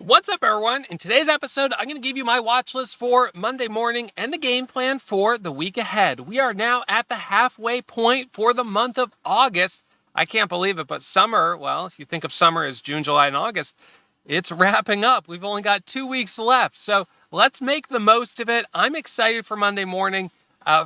What's up, everyone? In today's episode, I'm going to give you my watch list for Monday morning and the game plan for the week ahead. We are now at the halfway point for the month of August. I can't believe it, but summer, well, if you think of summer as June, July, and August, it's wrapping up. We've only got 2 weeks left, so let's make the most of it. I'm excited for Monday morning.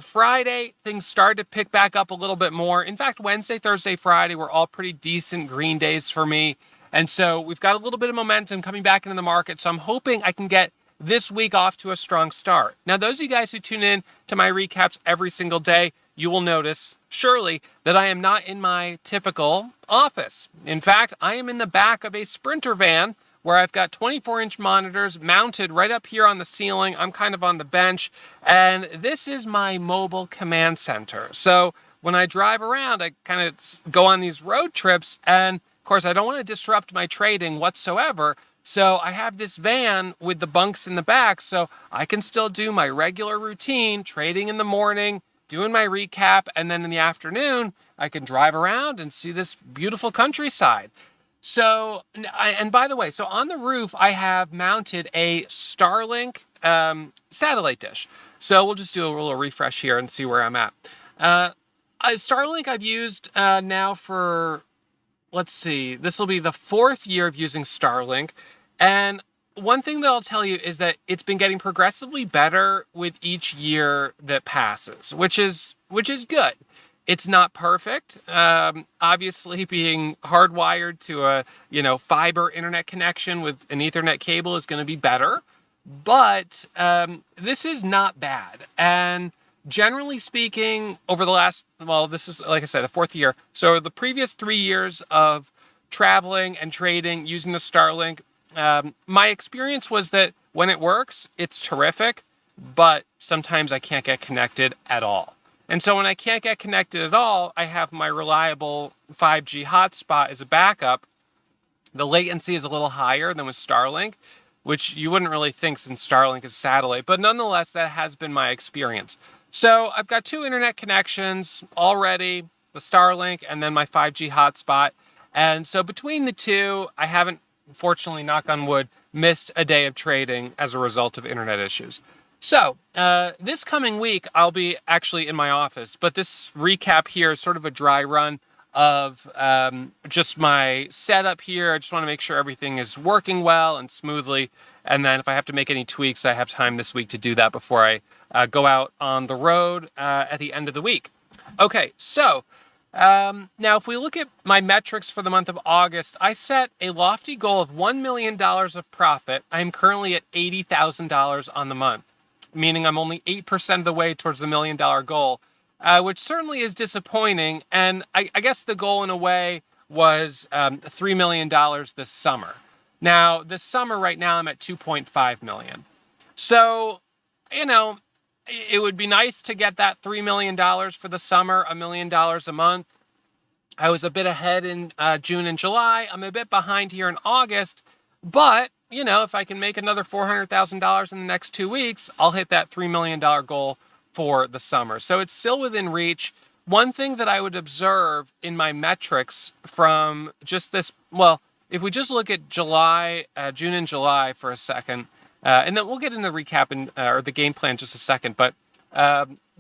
Friday, things started to pick back up a little bit more. In fact, Wednesday, Thursday, Friday were all pretty decent green days for me. And so we've got a little bit of momentum coming back into the market. So I'm hoping I can get this week off to a strong start. Now, those of you guys who tune in to my recaps every single day, you will notice, surely, that I am not in my typical office. In fact, I am in the back of a Sprinter van where I've got 24-inch monitors mounted right up here on the ceiling. I'm kind of on the bench. And this is my mobile command center. So when I drive around, I kind of go on these road trips, and of course, I don't want to disrupt my trading whatsoever, so I have this van with the bunks in the back so I can still do my regular routine, trading in the morning, doing my recap, and then in the afternoon, I can drive around and see this beautiful countryside. So, and by the way, so on the roof, I have mounted a Starlink satellite dish. So we'll just do a little refresh here and see where I'm at. Starlink I've used now for... Let's see, this will be the 4th year of using Starlink. And one thing that I'll tell you is that it's been getting progressively better with each year that passes, which is good. It's not perfect. Obviously, being hardwired to a fiber internet connection with an Ethernet cable is going to be better. But this is not bad. And generally speaking, over the last, this is, like I said, the 4th year. So the previous 3 years of traveling and trading using the Starlink, my experience was that when it works, it's terrific, but sometimes I can't get connected at all. And so when I can't get connected at all, I have my reliable 5G hotspot as a backup. The latency is a little higher than with Starlink, which you wouldn't really think since Starlink is satellite, but nonetheless, that has been my experience. So I've got 2 internet connections already, the Starlink and then my 5G hotspot. And so between the two, I haven't, fortunately, knock on wood, missed a day of trading as a result of internet issues. So this coming week, I'll be actually in my office, but this recap here is sort of a dry run of just my setup here. I just want to make sure everything is working well and smoothly. And then if I have to make any tweaks, I have time this week to do that before I go out on the road at the end of the week. Okay, so now if we look at my metrics for the month of August, I set a lofty goal of $1 million of profit. I am currently at $80,000 on the month, meaning I'm only 8% of the way towards the $1 million goal, which certainly is disappointing. And I guess the goal in a way was $3 million this summer. Now, this summer right now, I'm at $2.5 million. So, it would be nice to get that $3 million for the summer, $1 million a month. I was a bit ahead in June and July. I'm a bit behind here in August. But, if I can make another $400,000 in the next 2 weeks, I'll hit that $3 million goal for the summer. So it's still within reach. One thing that I would observe in my metrics from just this, if we just look at June and July for a second, and then we'll get into the recap or the game plan in just a second. But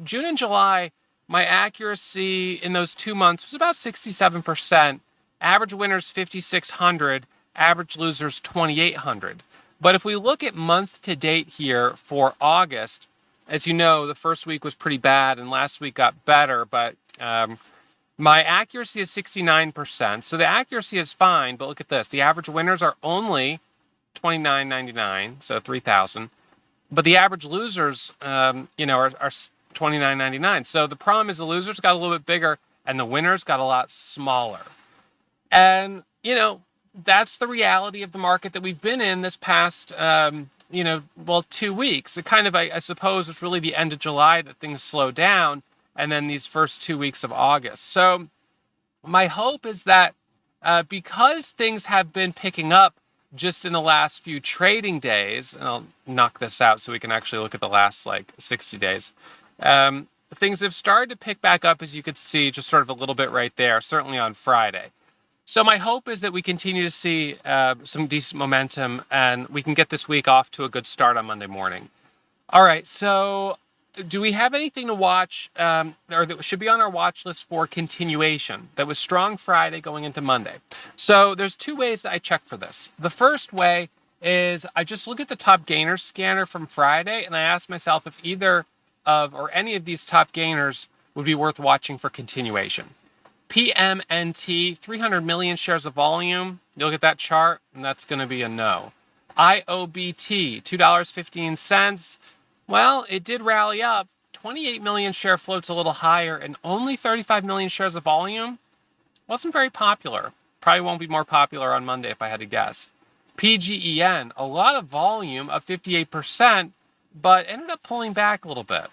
June and July, my accuracy in those 2 months was about 67%. Average winners 5,600. Average losers 2,800. But if we look at month to date here for August, as you know, the first week was pretty bad and last week got better. But my accuracy is 69%. So the accuracy is fine. But look at this. The average winners are only $29.99, so $3,000. But the average losers, are $29.99. So the problem is the losers got a little bit bigger and the winners got a lot smaller. And, that's the reality of the market that we've been in this past, 2 weeks. It kind of, I suppose, was really the end of July that things slowed down, and then these first 2 weeks of August. So my hope is that because things have been picking up just in the last few trading days, and I'll knock this out so we can actually look at the last 60 days, things have started to pick back up, as you could see, just sort of a little bit right there, certainly on Friday. So my hope is that we continue to see some decent momentum and we can get this week off to a good start on Monday morning. All right, so do we have anything to watch or that should be on our watch list for continuation that was strong Friday going into Monday? So there's two ways that I check for this. The first way is I just look at the top gainers scanner from Friday and I ask myself if either of or any of these top gainers would be worth watching for continuation. PMNT, 300 million shares of volume. You look at that chart, and that's going to be a no. IOBT, $2.15. Well, it did rally up. 28 million share floats a little higher, and only 35 million shares of volume. Wasn't very popular. Probably won't be more popular on Monday if I had to guess. PGEN, a lot of volume, up 58%, but ended up pulling back a little bit.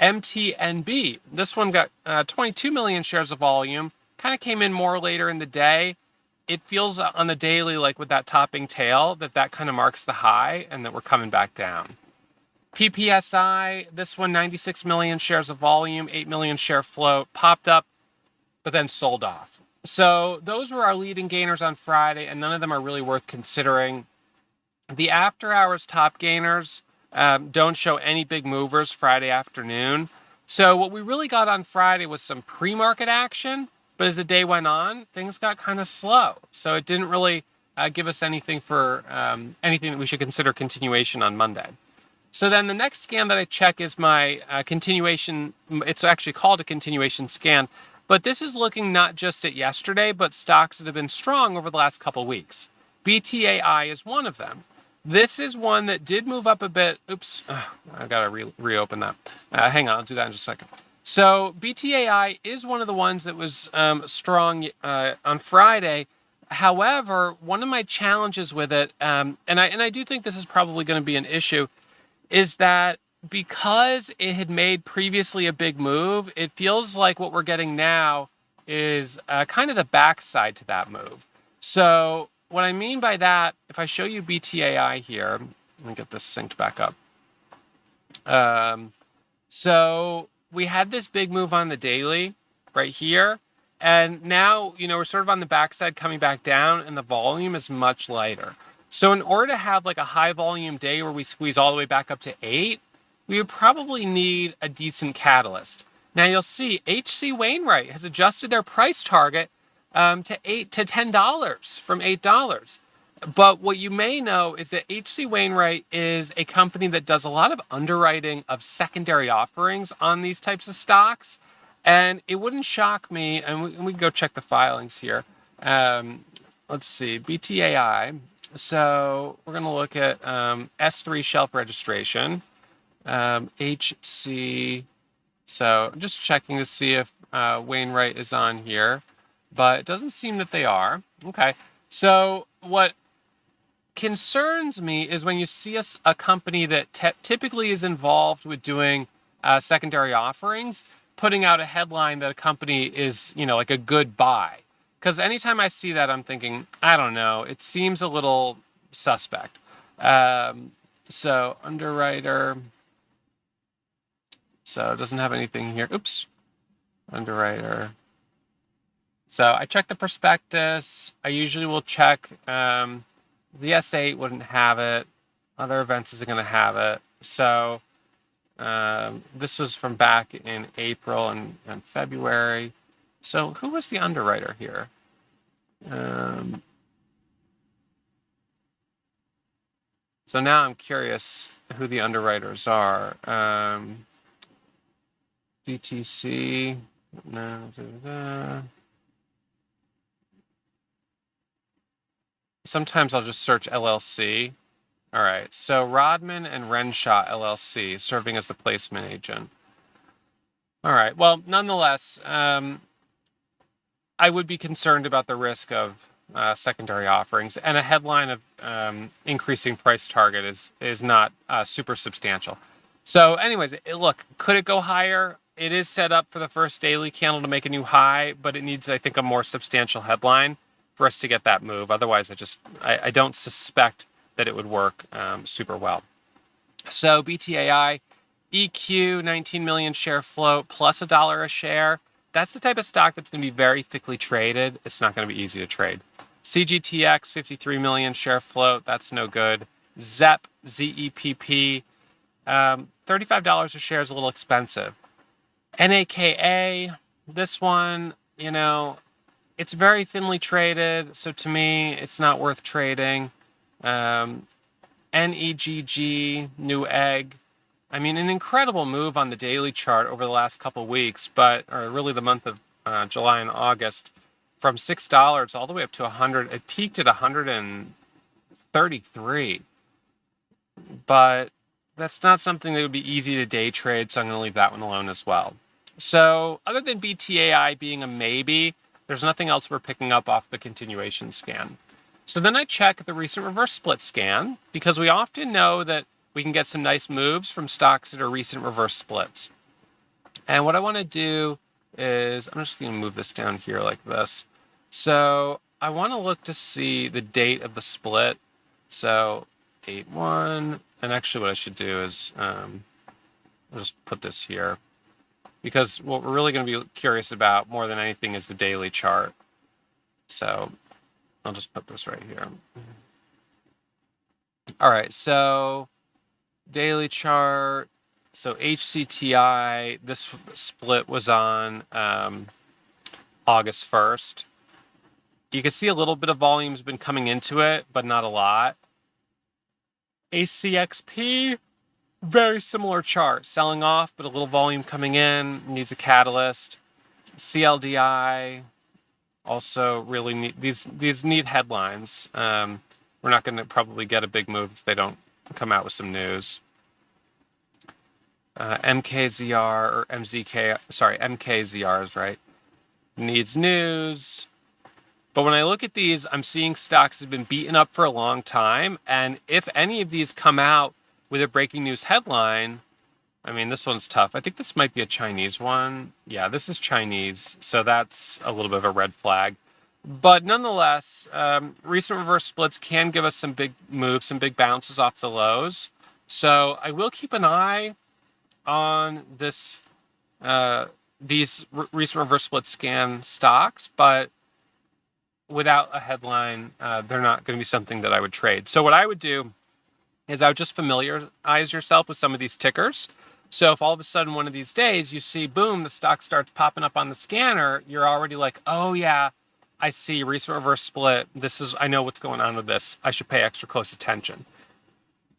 MTNB, this one got 22 million shares of volume, kind of came in more later in the day. It feels on the daily like with that topping tail that kind of marks the high and that we're coming back down. PPSI, this one 96 million shares of volume, 8 million share float, popped up, but then sold off. So those were our leading gainers on Friday, and none of them are really worth considering. The after hours top gainers don't show any big movers Friday afternoon. So what we really got on Friday was some pre-market action, but as the day went on, things got kind of slow. So it didn't really give us anything for anything that we should consider continuation on Monday. So then the next scan that I check is my continuation. It's actually called a continuation scan, but this is looking not just at yesterday, but stocks that have been strong over the last couple weeks. BTAI is one of them. This is one that did move up a bit. Oops, I got to reopen that. Hang on, I'll do that in just a second. So BTAI is one of the ones that was strong on Friday. However, one of my challenges with it, and I do think this is probably going to be an issue, is that because it had made previously a big move, it feels like what we're getting now is kind of the backside to that move. So what I mean by that, if I show you BTAI here, let me get this synced back up. So we had this big move on the daily right here. And now, we're sort of on the backside coming back down and the volume is much lighter. So in order to have like a high volume day where we squeeze all the way back up to 8, we would probably need a decent catalyst. Now you'll see HC Wainwright has adjusted their price target to $10 from $8. But what you may know is that HC Wainwright is a company that does a lot of underwriting of secondary offerings on these types of stocks. And it wouldn't shock me, and we can go check the filings here. Let's see, BTAI. So we're going to look at S3 shelf registration, HC. So I'm just checking to see if Wainwright is on here, but it doesn't seem that they are. Okay. So what concerns me is when you see a company that typically is involved with doing secondary offerings, putting out a headline that a company is, like a good buy. Because anytime I see that, I'm thinking, I don't know, it seems a little suspect. So underwriter. So it doesn't have anything here. Oops. Underwriter. So I check the prospectus. I usually will check. The S8 wouldn't have it. Other events isn't going to have it. So this was from back in April and February. So who was the underwriter here? So now I'm curious who the underwriters are. DTC. No. Sometimes I'll just search LLC. All right. So Rodman and Renshaw LLC serving as the placement agent. All right. Well, nonetheless, I would be concerned about the risk of secondary offerings, and a headline of increasing price target is not super substantial. So anyways, look, could it go higher? It is set up for the first daily candle to make a new high, but it needs, I think, a more substantial headline for us to get that move. Otherwise, I don't suspect that it would work super well. So BTAI, EQ, 19 million share float plus $1 a share. that's the type of stock that's going to be very thickly traded. It's not going to be easy to trade. CGTX, 53 million share float. That's no good. ZEP, ZEPP, $35 a share is a little expensive. NAKA, this one, it's very thinly traded. So to me, it's not worth trading. NEGG, New Egg. I mean, an incredible move on the daily chart over the last couple of weeks, or really the month of July and August, from $6 all the way up to 100. It peaked at 133, but that's not something that would be easy to day trade, so I'm going to leave that one alone as well. So other than BTAI being a maybe, there's nothing else we're picking up off the continuation scan. So then I check the recent reverse split scan, because we often know that we can get some nice moves from stocks that are recent reverse splits. And what I want to do is, I'm just going to move this down here like this. So I want to look to see the date of the split. So 8/1, and actually what I should do is I'll just put this here, because what we're really going to be curious about more than anything is the daily chart. So I'll just put this right here. All right, so daily chart. So HCTI, this split was on August 1st. You can see a little bit of volume's been coming into it, but not a lot. ACXP, very similar chart, selling off, but a little volume coming in, needs a catalyst. CLDI, also really need, these need headlines. We're not going to probably get a big move if they don't come out with some news. MKZR, or MKZR is right. Needs news. But when I look at these, I'm seeing stocks have been beaten up for a long time. And if any of these come out with a breaking news headline, I mean, this one's tough. I think this might be a Chinese one. Yeah, this is Chinese. So that's a little bit of a red flag. But nonetheless, recent reverse splits can give us some big moves, some big bounces off the lows. So I will keep an eye on these recent reverse split scan stocks, but without a headline, they're not going to be something that I would trade. So what I would do is I would just familiarize yourself with some of these tickers. So if all of a sudden one of these days you see, boom, the stock starts popping up on the scanner, you're already like, oh yeah, I see recent reverse split. I know what's going on with this. I should pay extra close attention.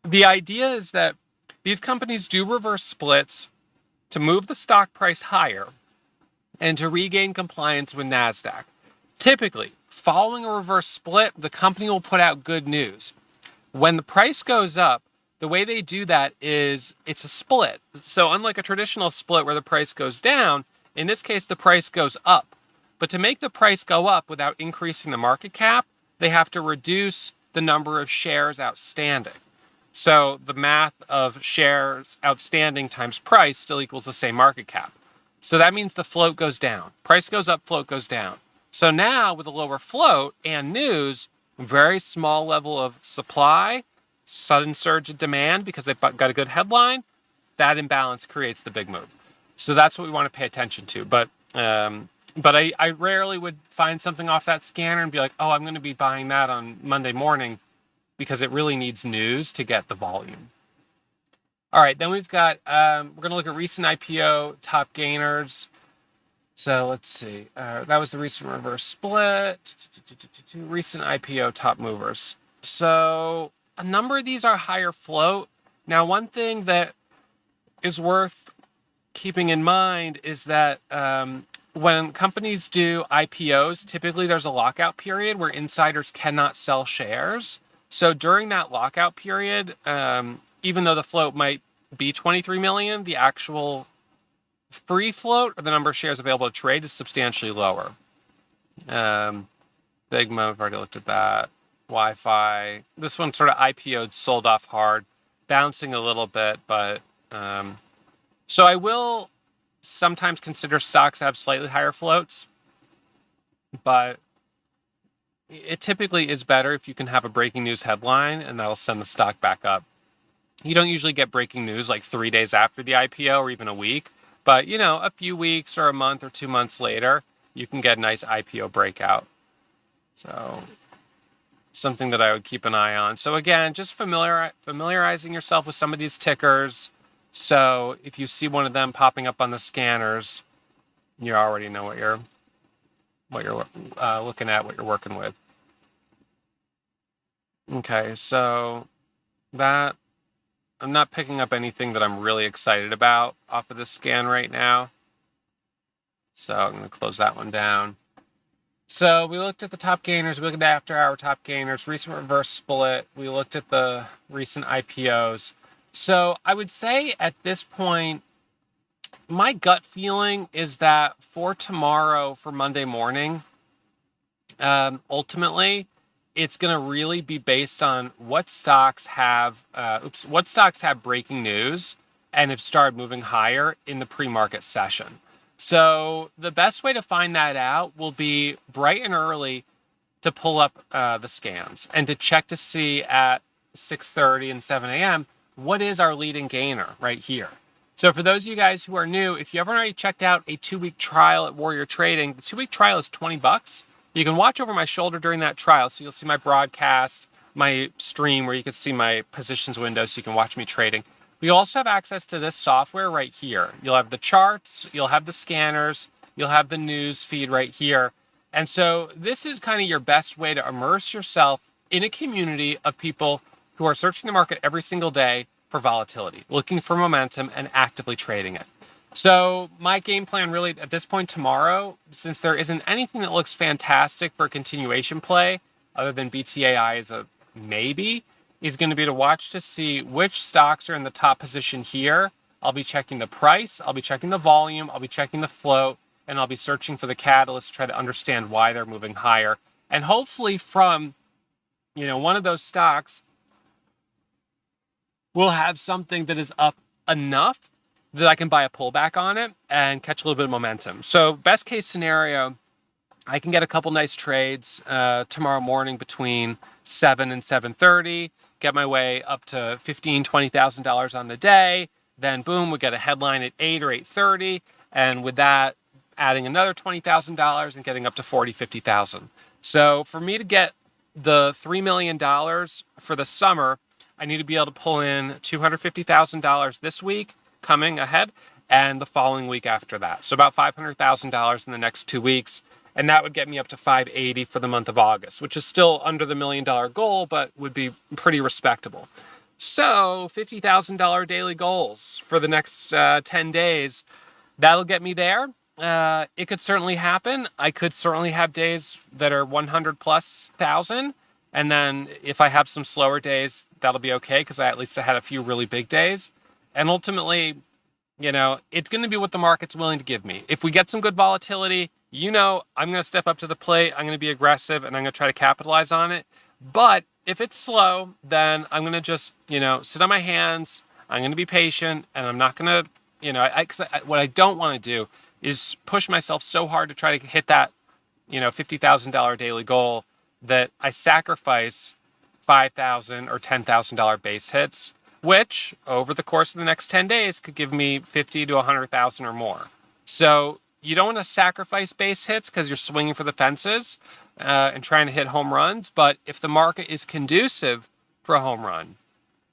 The idea is that these companies do reverse splits to move the stock price higher and to regain compliance with NASDAQ. Typically, following a reverse split, the company will put out good news. When the price goes up, the way they do that is it's a split. So unlike a traditional split where the price goes down, in this case, the price goes up. But to make the price go up without increasing the market cap, they have to reduce the number of shares outstanding. So the math of shares outstanding times price still equals the same market cap. So that means the float goes down. Price goes up, float goes down. So now with a lower float and news, very small level of supply, sudden surge of demand because they've got a good headline, that imbalance creates the big move. So that's what we want to pay attention to. But I rarely would find something off that scanner and be like, oh, I'm going to be buying that on Monday morning, because it really needs news to get the volume. All right, then we've got, we're going to look at recent IPO top gainers. So let's see, that was the recent reverse split, recent IPO top movers. So a number of these are higher float. Now, one thing that is worth keeping in mind is that when companies do IPOs, typically there's a lockout period where insiders cannot sell shares. So during that lockout period, even though the float might be 23 million, the actual free float, or the number of shares available to trade, is substantially lower. Big move, I've already looked at that. Wi-Fi, this one sort of IPO'd, sold off hard, bouncing a little bit, but so I will sometimes consider stocks that have slightly higher floats, but it typically is better if you can have a breaking news headline, and that'll send the stock back up. You don't usually get breaking news like 3 days after the IPO or even a week, But, a few weeks or a month or 2 months later, you can get a nice IPO breakout. So something that I would keep an eye on. So again, just familiarizing yourself with some of these tickers. So if you see one of them popping up on the scanners, you already know what you're looking at, what you're working with. Okay, so that I'm not picking up anything that I'm really excited about off of this scan right now. So I'm going to close that one down. So we looked at the top gainers, we looked at the after-hour top gainers, recent reverse split, we looked at the recent IPOs. So I would say at this point, my gut feeling is that for tomorrow, for Monday morning, ultimately, it's going to really be based on what stocks have breaking news and have started moving higher in the pre-market session. So the best way to find that out will be bright and early to pull up the scans and to check to see at 6:30 and 7 a.m. what is our leading gainer right here. So for those of you guys who are new, if you haven't already checked out a 2-week trial at Warrior Trading, the 2-week trial is $20. You can watch over my shoulder during that trial. So you'll see my broadcast, my stream where you can see my positions window so you can watch me trading. We also have access to this software right here. You'll have the charts, you'll have the scanners, you'll have the news feed right here. And so this is kind of your best way to immerse yourself in a community of people who are searching the market every single day for volatility, looking for momentum and actively trading it. So my game plan really at this point tomorrow, since there isn't anything that looks fantastic for a continuation play other than BTAI is a maybe, is going to be to watch to see which stocks are in the top position here. I'll be checking the price, I'll be checking the volume, I'll be checking the float, and I'll be searching for the catalyst to try to understand why they're moving higher. And hopefully from, one of those stocks, we'll have something that is up enough that I can buy a pullback on it and catch a little bit of momentum. So best case scenario, I can get a couple nice trades tomorrow morning between 7 and 7:30, get my way up to $15,000, $20,000 on the day. Then boom, we get a headline at 8 or 8:30. And with that, adding another $20,000 and getting up to 40, 50,000. So for me to get the $3 million for the summer, I need to be able to pull in $250,000 this week coming ahead and the following week after that. So about $500,000 in the next 2 weeks. And that would get me up to 580 for the month of August, which is still under the $1 million goal, but would be pretty respectable. So $50,000 daily goals for the next 10 days. That'll get me there. It could certainly happen. I could certainly have days that are 100 plus thousand. And then if I have some slower days, that'll be okay because I at least had a few really big days. And ultimately, it's going to be what the market's willing to give me. If we get some good volatility, I'm going to step up to the plate. I'm going to be aggressive and I'm going to try to capitalize on it. But if it's slow, then I'm going to just, sit on my hands. I'm going to be patient and I'm not going to, what I don't want to do is push myself so hard to try to hit that, $50,000 daily goal that I sacrifice $5,000 or $10,000 base hits, which over the course of the next 10 days could give me 50 to 100,000 or more. So you don't want to sacrifice base hits because you're swinging for the fences and trying to hit home runs. But if the market is conducive for a home run,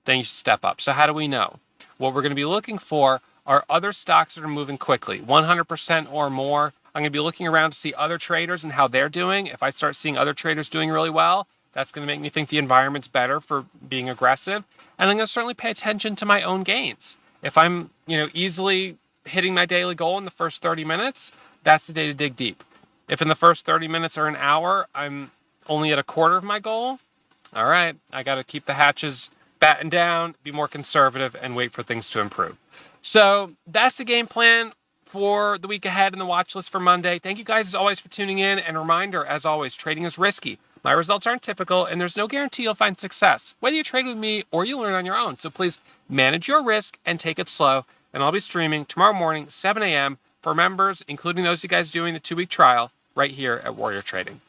then you should step up. So how do we know? What we're going to be looking for are other stocks that are moving quickly, 100% or more. I'm going to be looking around to see other traders and how they're doing. If I start seeing other traders doing really well, that's going to make me think the environment's better for being aggressive. And I'm going to certainly pay attention to my own gains. If I'm, easily hitting my daily goal in the first 30 minutes, that's the day to dig deep. If in the first 30 minutes or an hour, I'm only at a quarter of my goal, all right, I got to keep the hatches battened down, be more conservative, and wait for things to improve. So that's the game plan for the week ahead and the watch list for Monday. Thank you guys as always for tuning in. And a reminder, as always, trading is risky. My results aren't typical, and there's no guarantee you'll find success, whether you trade with me or you learn on your own. So please manage your risk and take it slow. And I'll be streaming tomorrow morning, 7 a.m. for members, including those of you guys doing the 2-week trial right here at Warrior Trading.